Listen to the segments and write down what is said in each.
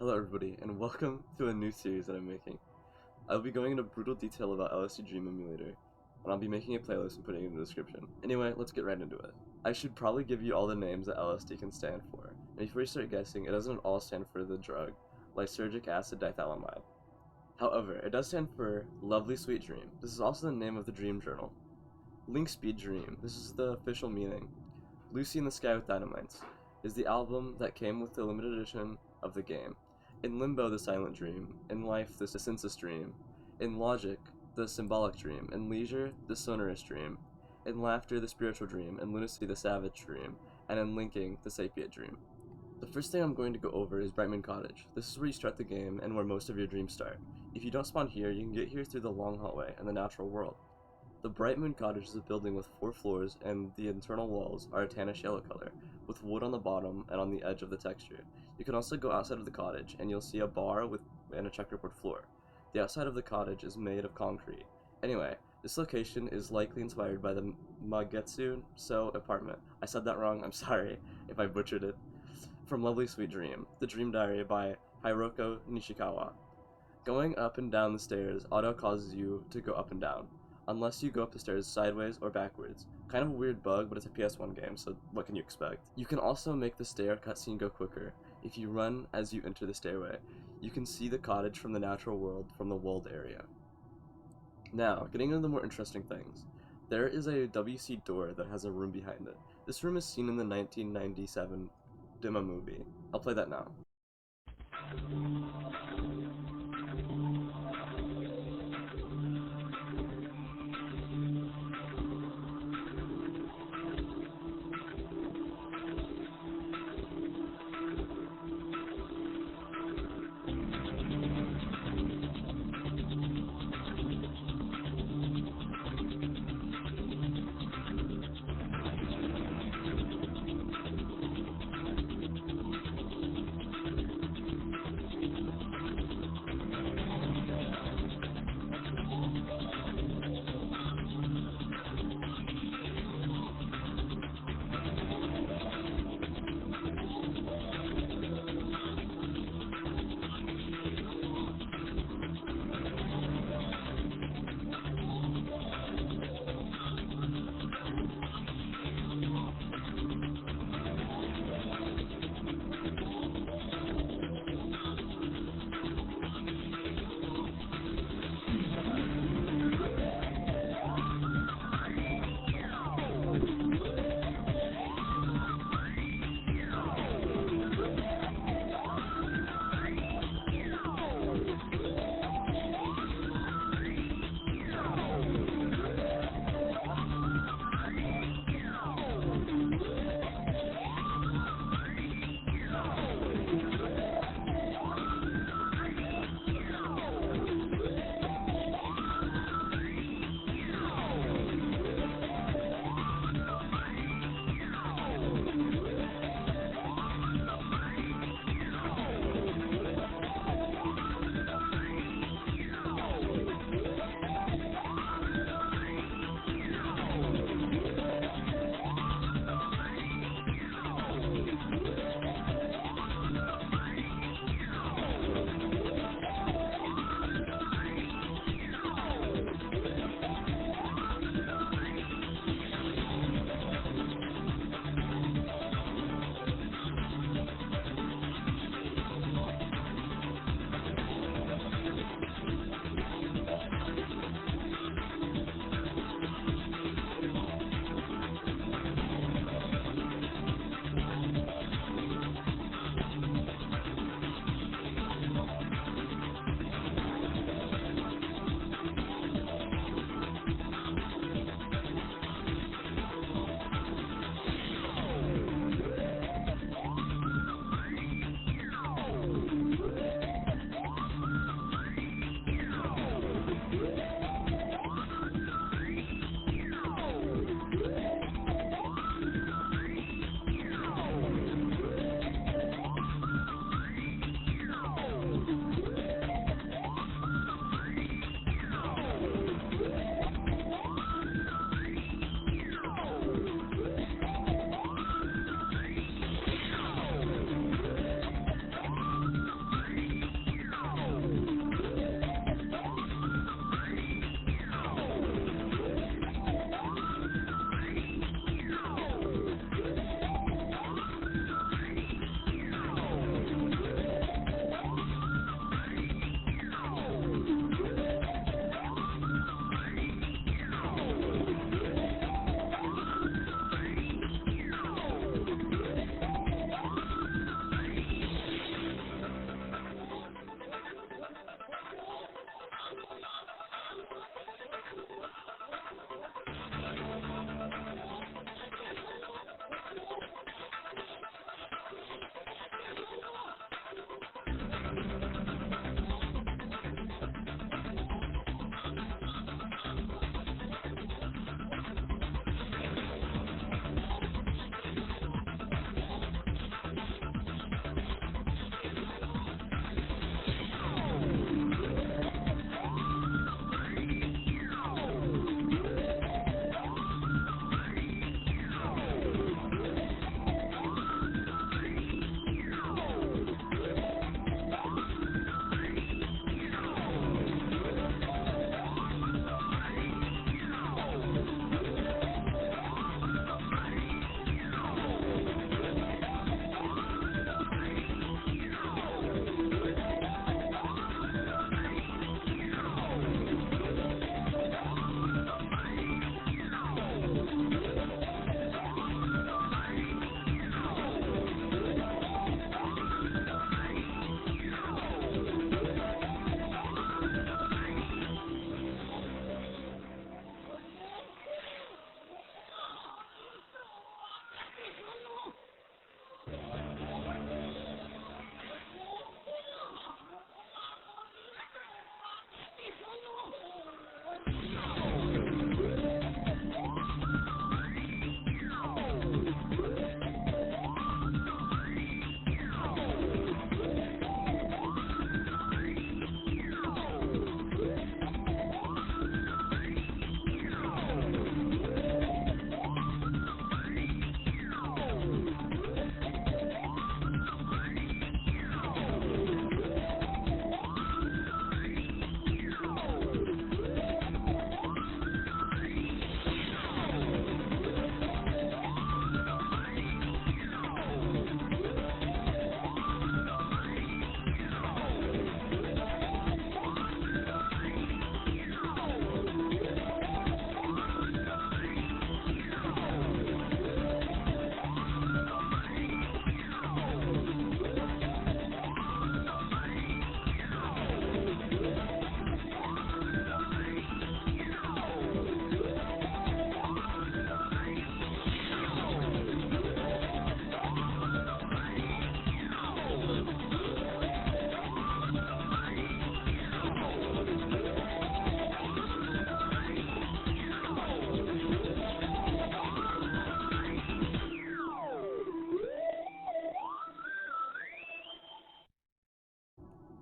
Hello everybody, and welcome to a new series that I'm making. I'll be going into brutal detail about LSD Dream Emulator, and I'll be making a playlist and putting it in the description. Anyway, let's get right into it. I should probably give you all the names that LSD can stand for, and before you start guessing, it doesn't all stand for the drug, lysergic acid dithylamide. However, it does stand for Lovely Sweet Dream. This is also the name of the dream journal. Link Speed Dream, this is the official meaning. Lucy in the Sky with Dynamites is the album that came with the limited edition of the game. In Limbo, the Silent Dream. In Life, the Synthesis Dream. In Logic, the Symbolic Dream. In Leisure, the Sonorous Dream. In Laughter, the Spiritual Dream. In Lunacy, the Savage Dream. And in Linking, the Sapient Dream. The first thing I'm going to go over is Brightman Cottage. This is where you start the game and where most of your dreams start. If you don't spawn here, you can get here through the long hallway and the natural world. The Brightman Cottage is a building with 4 floors, and the internal walls are a tannish yellow color, with wood on the bottom and on the edge of the texture. You can also go outside of the cottage, and you'll see a bar and a checkerboard floor. The outside of the cottage is made of concrete. Anyway, this location is likely inspired by the Magetsu So apartment. I said that wrong, I'm sorry if I butchered it. From Lovely Sweet Dream, The Dream Diary by Hiroko Nishikawa. Going up and down the stairs auto causes you to go up and down, unless you go up the stairs sideways or backwards. Kind of a weird bug, but it's a PS1 game, so what can you expect? You can also make the stair cutscene go quicker. If you run as you enter the stairway, you can see the cottage from the natural world from the walled area. Now, getting into the more interesting things. There is a WC door that has a room behind it. This room is seen in the 1997 demo movie. I'll play that now.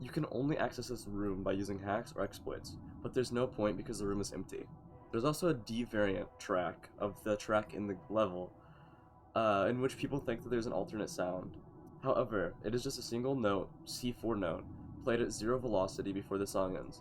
You can only access this room by using hacks or exploits, but there's no point because the room is empty. There's also a D variant track of the track in the level, in which people think that there's an alternate sound. However, it is just a single note, C4 note, played at 0 velocity before the song ends.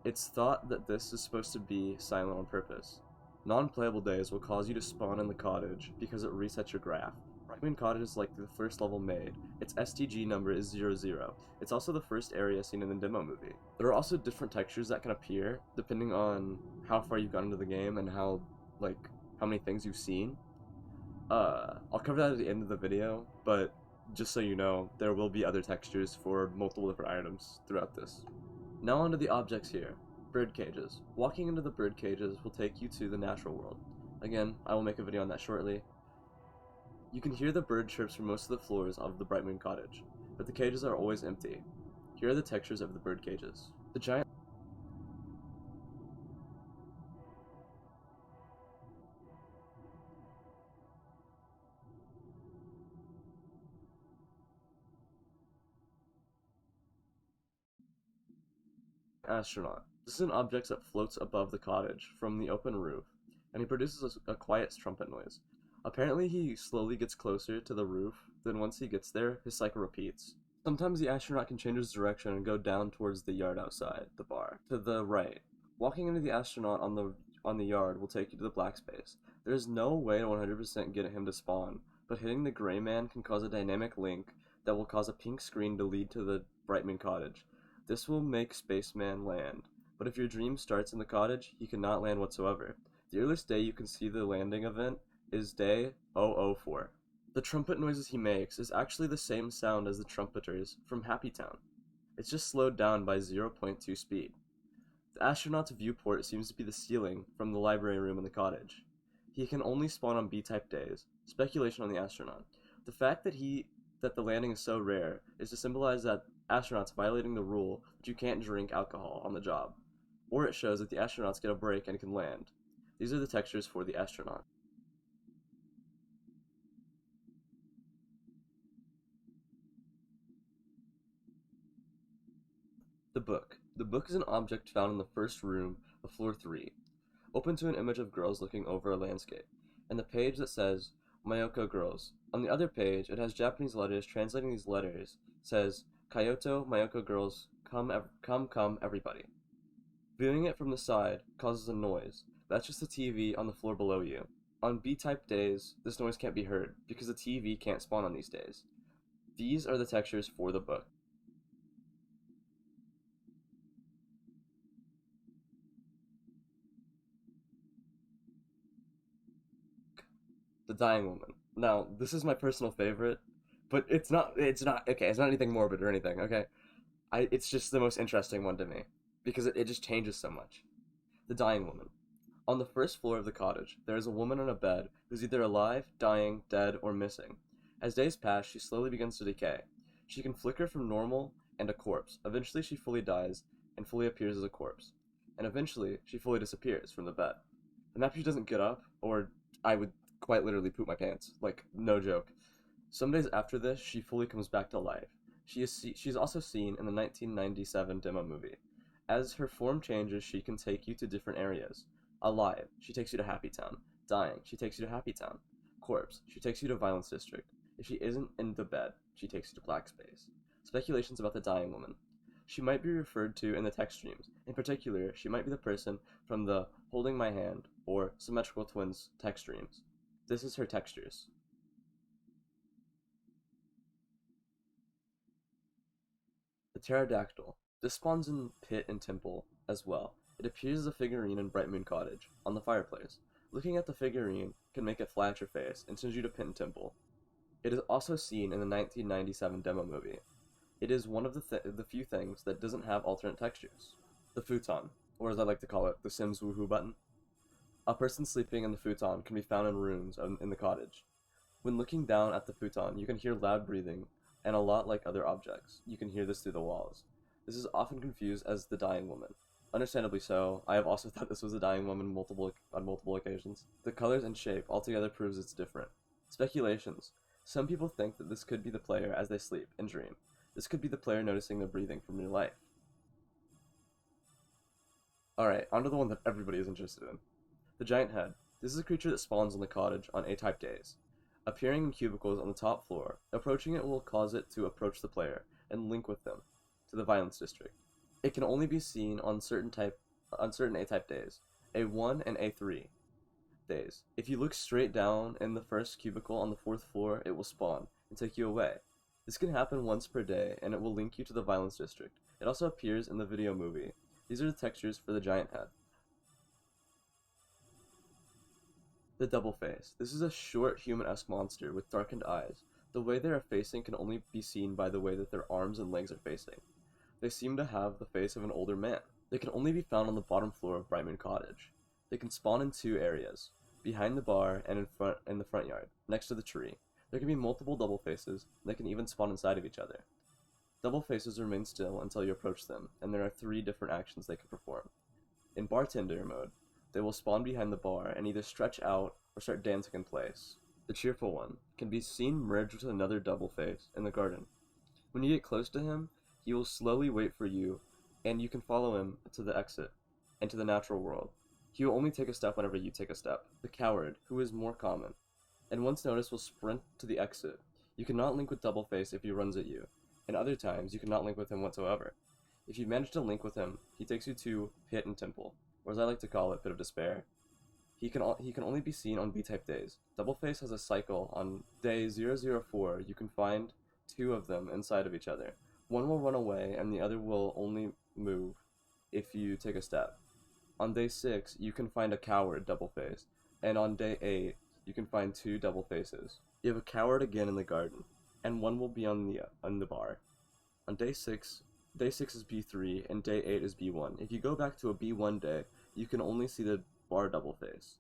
It's thought that this is supposed to be silent on purpose. Non-playable days will cause you to spawn in the cottage because it resets your graph. Brightman Cottage is like the first level made. Its STG number is 00. It's also the first area seen in the demo movie. There are also different textures that can appear depending on how far you've gotten into the game and how many things you've seen. I'll cover that at the end of the video, but just so you know, there will be other textures for multiple different items throughout this. Now onto the objects here. Bird cages. Walking into the bird cages will take you to the natural world. Again, I will make a video on that shortly. You can hear the bird chirps from most of the floors of the Brightman Cottage, but the cages are always empty. Here are the textures of the bird cages. The giant astronaut. This is an object that floats above the cottage from the open roof, and he produces a quiet trumpet noise. Apparently he slowly gets closer to the roof, then once he gets there, his cycle repeats. Sometimes the astronaut can change his direction and go down towards the yard outside the bar, to the right. Walking into the astronaut on the yard will take you to the black space. There is no way to 100% get him to spawn, but hitting the gray man can cause a dynamic link that will cause a pink screen to lead to the Brightman Cottage. This will make Spaceman land, but if your dream starts in the cottage, he cannot land whatsoever. The earliest day you can see the landing event is day 004. The trumpet noises he makes is actually the same sound as the trumpeters from Happy Town. It's just slowed down by 0.2 speed. The astronaut's viewport seems to be the ceiling from the library room in the cottage. He can only spawn on B-type days. Speculation on the astronaut. The fact that the landing is so rare is to symbolize that astronauts violating the rule that you can't drink alcohol on the job, or it shows that the astronauts get a break and can land. These are the textures for the astronaut. The book. The book is an object found in the first room of floor 3, open to an image of girls looking over a landscape, and the page that says Mayoko Girls. On the other page, it has Japanese letters. Translating these letters says Kyoto Mayoko Girls, come everybody. Viewing it from the side causes a noise. That's just the TV on the floor below you. On B-type days, this noise can't be heard because the TV can't spawn on these days. These are the textures for the book. The Dying Woman. Now, this is my personal favorite, but it's not okay, it's not anything morbid or anything, okay? It's just the most interesting one to me, because it just changes so much. The Dying Woman. On the first floor of the cottage, there is a woman on a bed who's either alive, dying, dead, or missing. As days pass, she slowly begins to decay. She can flicker from normal and a corpse. Eventually, she fully dies and fully appears as a corpse. And eventually, she fully disappears from the bed. And after she doesn't get up, or I would quite literally poop my pants. Like, no joke. Some days after this, she fully comes back to life. She's also seen in the 1997 demo movie. As her form changes, she can take you to different areas. Alive, she takes you to Happy Town. Dying, she takes you to Happy Town. Corpse, she takes you to Violence District. If she isn't in the bed, she takes you to Black Space. Speculations about the Dying Woman. She might be referred to in the text streams. In particular, she might be the person from the Holding My Hand or Symmetrical Twins text streams. This is her textures. The pterodactyl. This spawns in Pit and Temple as well. It appears as a figurine in Bright Moon Cottage, on the fireplace. Looking at the figurine can make it flash your face and send you to Pit and Temple. It is also seen in the 1997 demo movie. It is one of the few things that doesn't have alternate textures. The Futon, or as I like to call it, the Sims Woohoo button. A person sleeping in the futon can be found in rooms in the cottage. When looking down at the futon, you can hear loud breathing, and a lot like other objects, you can hear this through the walls. This is often confused as the Dying Woman. Understandably so, I have also thought this was a Dying Woman on multiple occasions. The colors and shape altogether proves it's different. Speculations. Some people think that this could be the player as they sleep and dream. This could be the player noticing their breathing from real life. Alright, onto the one that everybody is interested in. The giant head. This is a creature that spawns on the cottage on A-type days. Appearing in cubicles on the top floor, approaching it will cause it to approach the player and link with them to the violence district. It can only be seen on certain A-type days, A1 and A3 days. If you look straight down in the first cubicle on the 4th floor, it will spawn and take you away. This can happen once per day, and it will link you to the violence district. It also appears in the video movie. These are the textures for the giant head. The double face. This is a short human-esque monster with darkened eyes. The way they are facing can only be seen by the way that their arms and legs are facing. They seem to have the face of an older man. They can only be found on the bottom floor of Brightman Cottage. They can spawn in 2 areas, behind the bar and in the front yard, next to the tree. There can be multiple double faces, and they can even spawn inside of each other. Double faces remain still until you approach them, and there are 3 different actions they can perform. In bartender mode, they will spawn behind the bar and either stretch out or start dancing in place. The cheerful one can be seen merge with another double face in the garden. When you get close to him, he will slowly wait for you, and you can follow him to the exit and to the natural world. He will only take a step whenever you take a step. The coward, who is more common, and once noticed will sprint to the exit. You cannot link with double face if he runs at you, and other times you cannot link with him whatsoever. If you manage to link with him, he takes you to Pit and Temple, or as I like to call it, Pit of Despair. He can only be seen on B-type days. Doubleface has a cycle. On day 004, you can find 2 of them inside of each other. One will run away, and the other will only move if you take a step. On day 6, you can find a coward double-face, and on day 8, you can find 2 double faces. You have a coward again in the garden, and one will be on the bar. On day 6 is B3, and day 8 is B1. If you go back to a B1 day, you can only see the bar double face.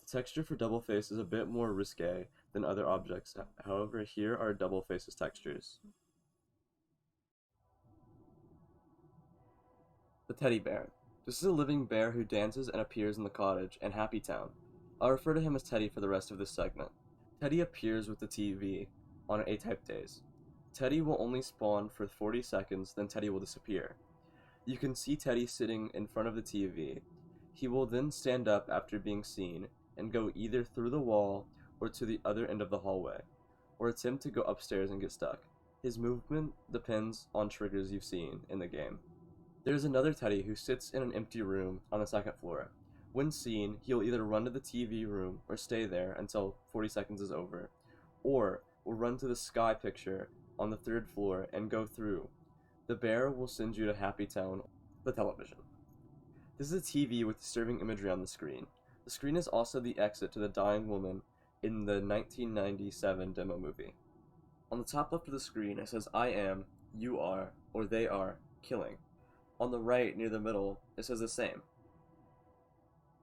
The texture for double face is a bit more risque than other objects, however here are double face's textures. The teddy bear. This is a living bear who dances and appears in the cottage and Happy Town. I'll refer to him as Teddy for the rest of this segment. Teddy appears with the TV on A-type days. Teddy will only spawn for 40 seconds, then Teddy will disappear. You can see Teddy sitting in front of the TV. He will then stand up after being seen and go either through the wall or to the other end of the hallway, or attempt to go upstairs and get stuck. His movement depends on triggers you've seen in the game. There is another Teddy who sits in an empty room on the 2nd floor. When seen, he'll either run to the TV room or stay there until 40 seconds is over, or will run to the sky picture on the 3rd floor and go through. The bear will send you to Happy Town, the television. This is a TV with disturbing imagery on the screen. The screen is also the exit to the dying woman in the 1997 demo movie. On the top left of the screen, it says I am, you are, or they are, killing. On the right, near the middle, it says the same.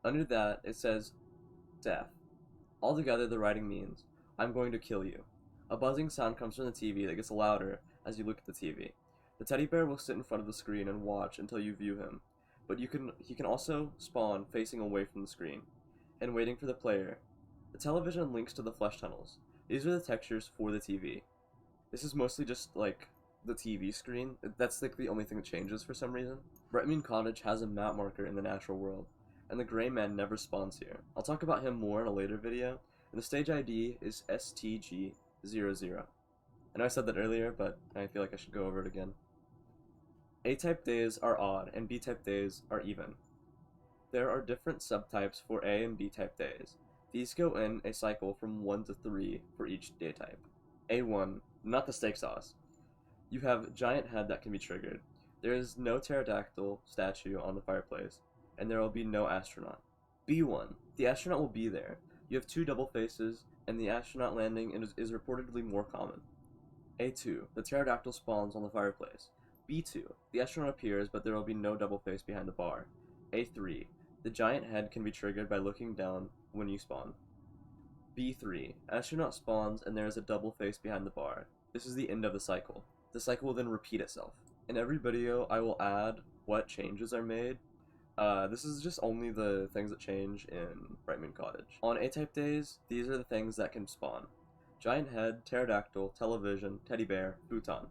Under that, it says death. Altogether, the writing means, I'm going to kill you. A buzzing sound comes from the TV that gets louder as you look at the TV. The teddy bear will sit in front of the screen and watch until you view him, but he can also spawn facing away from the screen and waiting for the player. The television links to the flesh tunnels. These are the textures for the TV. This is mostly just like the TV screen. That's like the only thing that changes for some reason. Brightman Cottage has a map marker in the natural world, and the gray man never spawns here. I'll talk about him more in a later video, and the stage ID is STG00. I know I said that earlier, but I feel like I should go over it again. A-type days are odd, and B-type days are even. There are different subtypes for A and B-type days. These go in a cycle from 1 to 3 for each day type. A1, not the steak sauce. You have giant head that can be triggered. There is no pterodactyl statue on the fireplace, and there will be no astronaut. B1, the astronaut will be there. You have 2 double faces, and the astronaut landing is reportedly more common. A2, the pterodactyl spawns on the fireplace. B2, the astronaut appears, but there will be no double face behind the bar. A3, the giant head can be triggered by looking down when you spawn. B3, astronaut spawns and there is a double face behind the bar. This is the end of the cycle. The cycle will then repeat itself. In every video, I will add what changes are made. This is just only the things that change in Brightman Cottage. On A-type days, these are the things that can spawn. Giant head, pterodactyl, television, teddy bear, futon.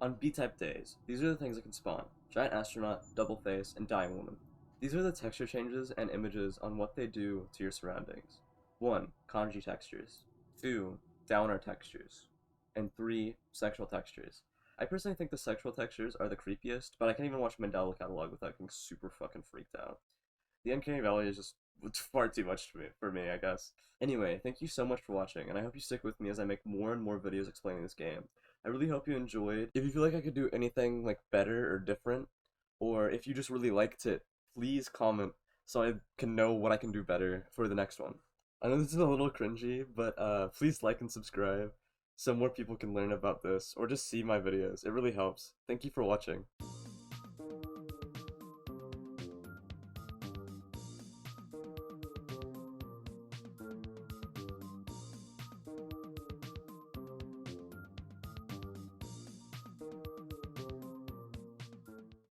On B-type days, these are the things that can spawn: giant astronaut, double face, and dying woman. These are the texture changes and images on what they do to your surroundings. 1. Kanji textures. 2. Downer textures. And 3. Sexual textures. I personally think the sexual textures are the creepiest, but I can't even watch Mandela Catalog without getting super fucking freaked out. The Uncanny Valley is just far too much for me, I guess. Anyway, thank you so much for watching, and I hope you stick with me as I make more and more videos explaining this game. I really hope you enjoyed. If you feel like I could do anything like better or different, or if you just really liked it, please comment so I can know what I can do better for the next one. I know this is a little cringy, but please like and subscribe so more people can learn about this or just see my videos. It really helps. Thank you for watching.